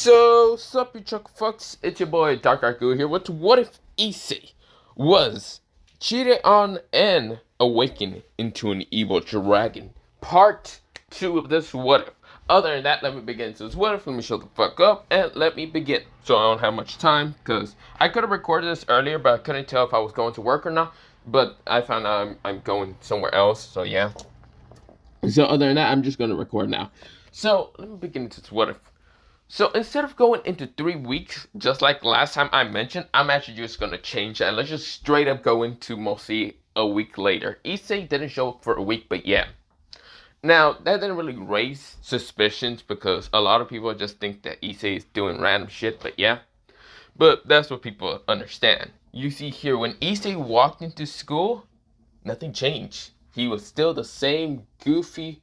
So, sup you chuck fucks, it's your boy Dark Argu here with What If Issei was cheated on and awakened into an evil dragon? Part 2 of this What If. Other than that, let me begin. So, it's What If, let me shut the fuck up and let me begin. So, I don't have much time because I could have recorded this earlier, but I couldn't tell if I was going to work or not. But I found out I'm going somewhere else, so yeah. So, other than that, I'm just going to record now. So, let me begin into this What If. So instead of going into 3 weeks, just like last time I mentioned, I'm actually just going to change that. Let's just straight up go into mostly a week later. Issei didn't show up for a week, but yeah. Now, that didn't really raise suspicions because a lot of people just think that Issei is doing random shit, but yeah. But that's what people understand. You see here, when Issei walked into school, nothing changed. He was still the same goofy,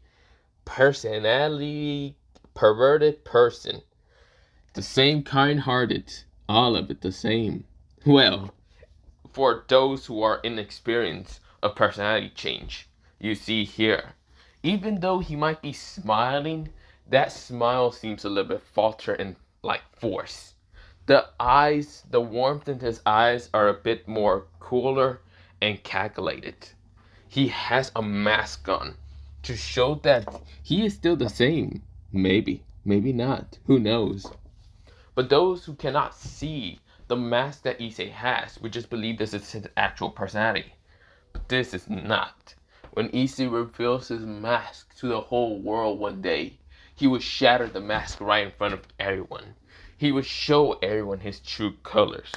personality, perverted person. The same kind-hearted, all of it the same. Well, for those who are inexperienced of personality change, you see here, even though he might be smiling, that smile seems a little bit falter and like forced. The eyes, the warmth in his eyes are a bit more cooler and calculated. He has a mask on to show that he is still the same. Maybe, maybe not. Who knows? But those who cannot see the mask that Issei has would just believe this is his actual personality. But this is not. When Issei reveals his mask to the whole world one day, he will shatter the mask right in front of everyone. He will show everyone his true colors.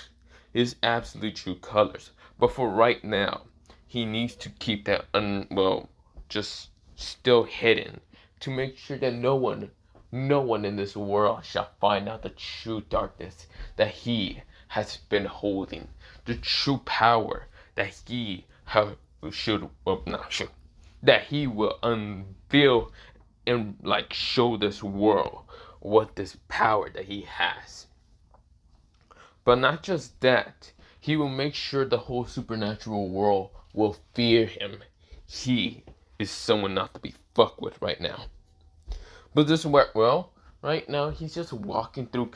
His absolute true colors. But for right now, he needs to keep that, just still hidden. To make sure that no one in this world shall find out the true darkness that he has been holding, the true power that he that he will unveil and like show this world what this power that he has. But not just that, he will make sure the whole supernatural world will fear him. He is someone not to be fucked with right now. But this worked well. Right now, he's just walking through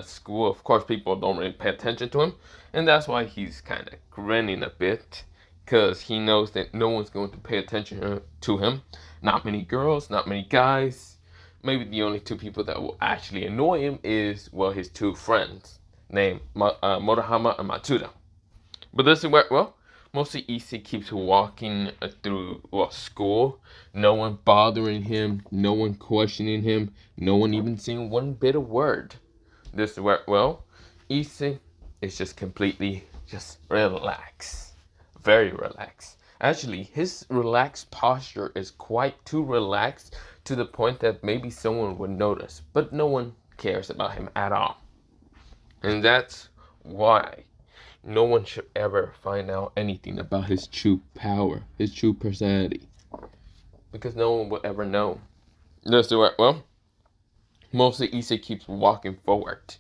school. Of course, people don't really pay attention to him. And that's why he's kind of grinning a bit. Because he knows that no one's going to pay attention to him. Not many girls, not many guys. Maybe the only 2 people that will actually annoy him is, well, his 2 friends. Named Morama and Matsuda. But this worked well. Mostly Issei keeps walking through school. No one bothering him. No one questioning him. No one even saying one bit of word. This worked well. Issei is just completely just relaxed. Very relaxed. Actually, his relaxed posture is quite too relaxed to the point that maybe someone would notice. But no one cares about him at all. And that's why no one should ever find out anything about his true power, his true personality. Because no one will ever know. This worked well. Mostly Issei keeps walking forward.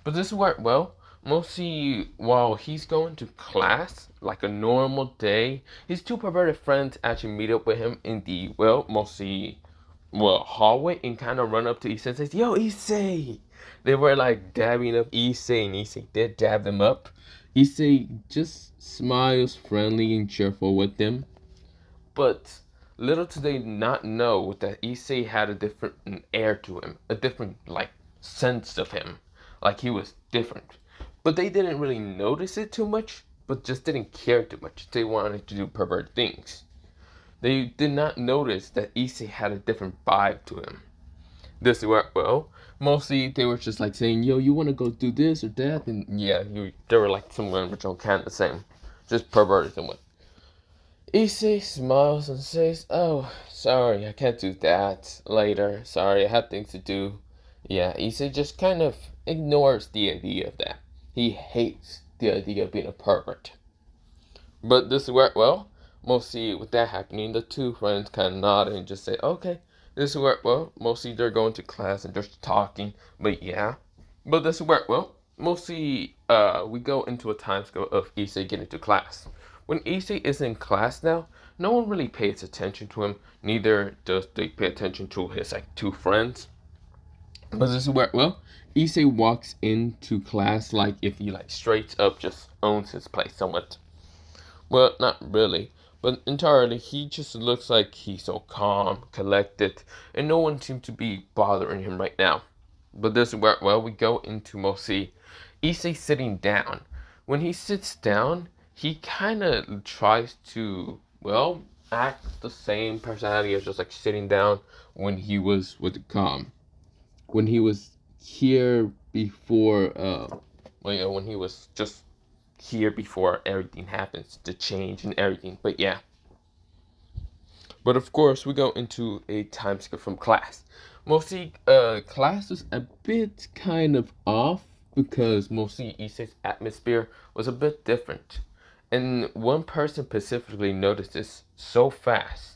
But this worked well. Mostly while he's going to class, like a normal day, his 2 perverted friends actually meet up with him in the, hallway and kind of run up to Issei and says, "Yo, Issei!" They were like dabbing up Issei, and Issei did dab them up. Issei just smiles friendly and cheerful with them. But little did they not know that Issei had a different air to him. A different, sense of him. Like he was different. But they didn't really notice it too much. But just didn't care too much. They wanted to do pervert things. They did not notice that Issei had a different vibe to him. This worked well. Mostly they were just like saying, "Yo, you want to go do this or that?" And yeah, they were like somewhere in which kind of the same. Just perverted somewhat. Issei smiles and says, "Oh, sorry, I can't do that later. Sorry, I have things to do." Yeah, Issei just kind of ignores the idea of that. He hates the idea of being a pervert. But this worked well. Mostly with that happening, the 2 friends kind of nod and just say, "Okay, this worked well." Mostly they're going to class and just talking, but yeah. But this worked well. Mostly we go into a time scale of Issei getting to class. When Issei is in class now, no one really pays attention to him. Neither does they pay attention to his 2 friends. But this is where, well, Issei walks into class like if he like straight up just owns his place somewhat. Well, not really, but entirely. He just looks like he's so calm, collected, and no one seems to be bothering him right now. But this is where, well, we go into mostly Issei sitting down. When he sits down, he kind of tries to, well, act the same personality as just like sitting down when he was with the calm. When he was here before, well, you know, when he was just here before everything happens, the change and everything. But yeah. But of course, we go into a time skip from class. Mostly, class was a bit kind of off because mostly Issei's atmosphere was a bit different. And one person specifically noticed this so fast.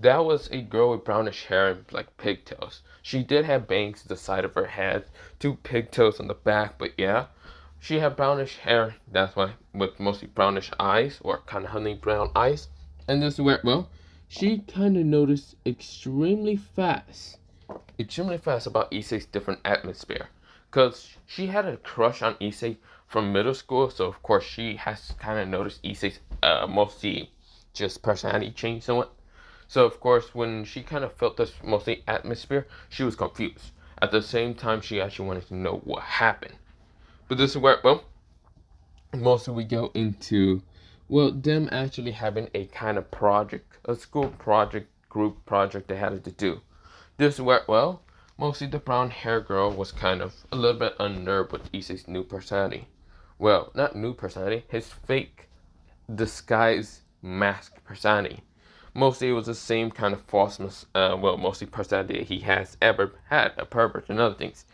That was a girl with brownish hair and like pigtails. She did have bangs to the side of her head, two pigtails on the back, but yeah, she had brownish hair. That's why, with mostly brownish eyes or kind of honey brown eyes. And this is where, well, she kind of noticed extremely fast about Issei's different atmosphere. Because she had a crush on Issei from middle school, so of course she has kind of noticed Issei's mostly just personality change somewhat. So of course, when she kind of felt this mostly atmosphere, she was confused. At the same time, she actually wanted to know what happened. But this is where, well, mostly we go into, well, them actually having a kind of project, a school project, group project they had to do. This is where, well, mostly the brown hair girl was kind of a little bit unnerved with Issei's new personality. Well, not new personality, his fake disguise mask personality. Mostly it was the same kind of falseness, well, mostly personality he has ever had, a pervert and other things.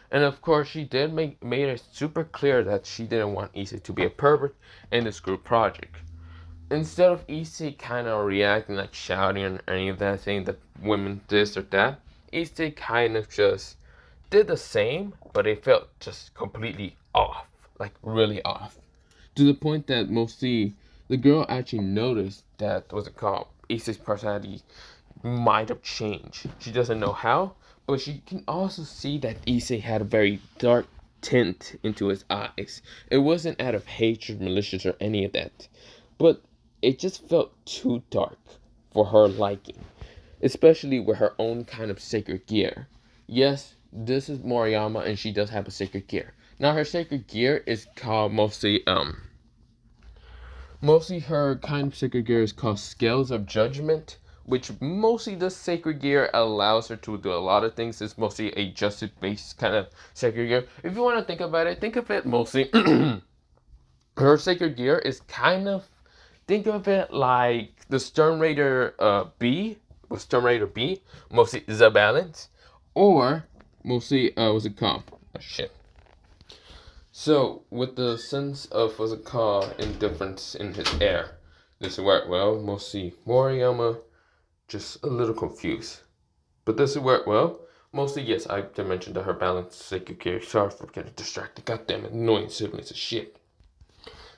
And of course, she did made it super clear that she didn't want Issei to be a pervert in this group project. Instead of Issei kind of reacting like shouting or any of that, saying that women this or that, Issei kind of just did the same, but it felt just completely off, like really off, to the point that mostly the girl actually noticed that what's it called, Issei's personality might have changed. She doesn't know how, but she can also see that Issei had a very dark tint into his eyes. It wasn't out of hatred, malicious, or any of that, but it just felt too dark for her liking, especially with her own kind of sacred gear. Yes, this is Morama, and she does have a sacred gear. Now, her sacred gear is called mostly her kind of sacred gear is called Scales of Judgment, which mostly the sacred gear allows her to do a lot of things. It's mostly a justice-based kind of sacred gear. If you want to think about it, think of it mostly. Her sacred gear is kind of, think of it like the Storm Raider B, with Storm Raider B, mostly the balance, or mostly what's it called? Oh shit. So, with the sense of what's it called indifference in his air, this worked well. Mostly Moriyama just a little confused. But this worked well. Mostly, yes, I did mention that her balance sacred gear. Sorry for getting distracted. Goddamn annoying siblings of shit.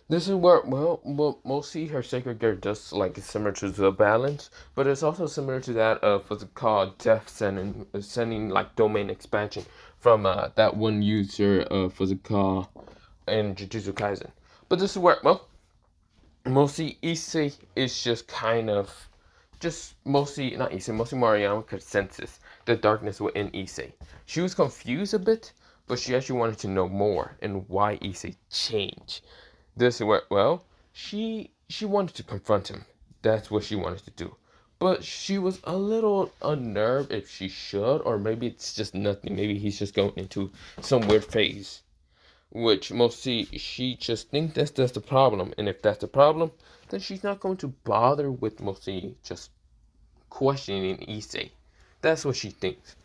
This is where, well, mostly her sacred gear does like similar to the balance, but it's also similar to that of what's it called death sending like domain expansion from that one user of what's it called in Jujutsu Kaisen. But this is where, well, mostly Issei is just kind of, just mostly, not Issei, mostly Mariyama could sense the darkness within Issei. She was confused a bit, but she actually wanted to know more and why Issei changed. This went well. She wanted to confront him. That's what she wanted to do. But she was a little unnerved if she should, or maybe it's just nothing. Maybe he's just going into some weird phase. Which mostly she just thinks that's the problem. And if that's the problem, then she's not going to bother with mostly just questioning Issei. That's what she thinks.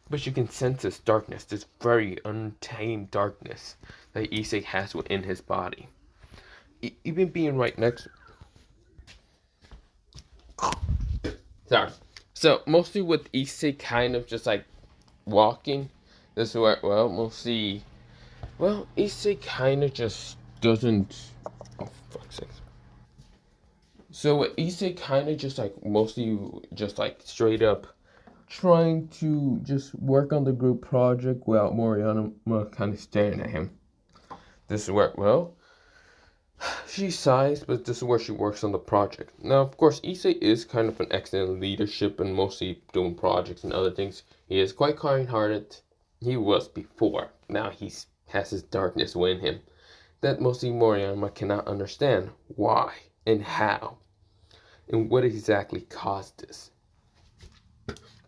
But you can sense this darkness, this very untamed darkness that Issei has within his body. Even being right next. Sorry. So mostly with Issei kind of just like walking, this is where, well, mostly, well, Issei kind of just doesn't. Oh fuck's sake. So with Issei kind of just like mostly just like straight up trying to just work on the group project while Morama kind of staring at him. This is where, well, she sighs, but this is where she works on the project. Now, of course, Issei is kind of an excellent leadership and mostly doing projects and other things. He is quite kind-hearted. He was before. Now he has his darkness within him that mostly Morama cannot understand why and how and what exactly caused this.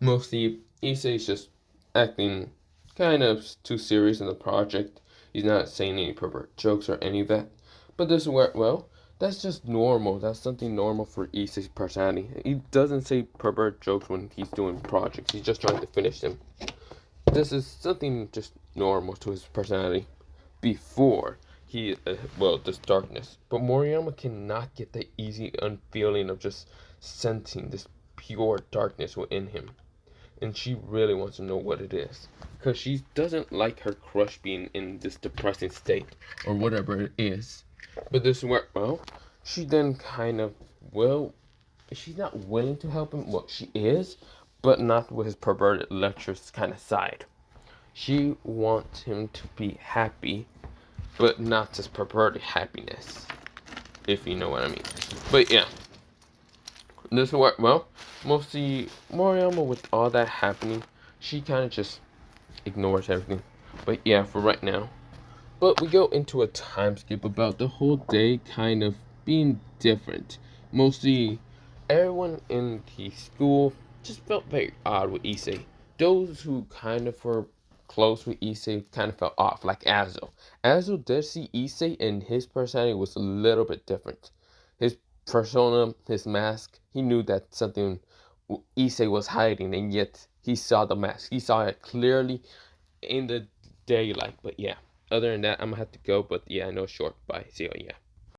Mostly, Issei is just acting kind of too serious in the project. He's not saying any pervert jokes or any of that. But this is where, well, that's just normal. That's something normal for Issei's personality. He doesn't say pervert jokes when he's doing projects. He's just trying to finish them. This is something just normal to his personality before he, well, this darkness. But Moriyama cannot get the easy unfeeling of just sensing this pure darkness within him. And she really wants to know what it is. Because she doesn't like her crush being in this depressing state, or whatever it is. But this is where, well, she then kind of, well, she's not willing to help him. Well, she is, but not with his perverted, lecherous kind of side. She wants him to be happy, but not this perverted happiness, if you know what I mean. But yeah, this is where, well, mostly Moriyama, with all that happening, she kind of just ignores everything. But yeah, for right now. But we go into a time skip about the whole day kind of being different. Mostly everyone in the school just felt very odd with Issei. Those who kind of were close with Issei kind of felt off, like Azo. Azo did see Issei and his personality was a little bit different. His persona, his mask, he knew that something Issei was hiding, and yet he saw the mask. He saw it clearly in the daylight. But yeah, other than that, I'm gonna have to go. But yeah, I know, short. Bye. See you. Yeah.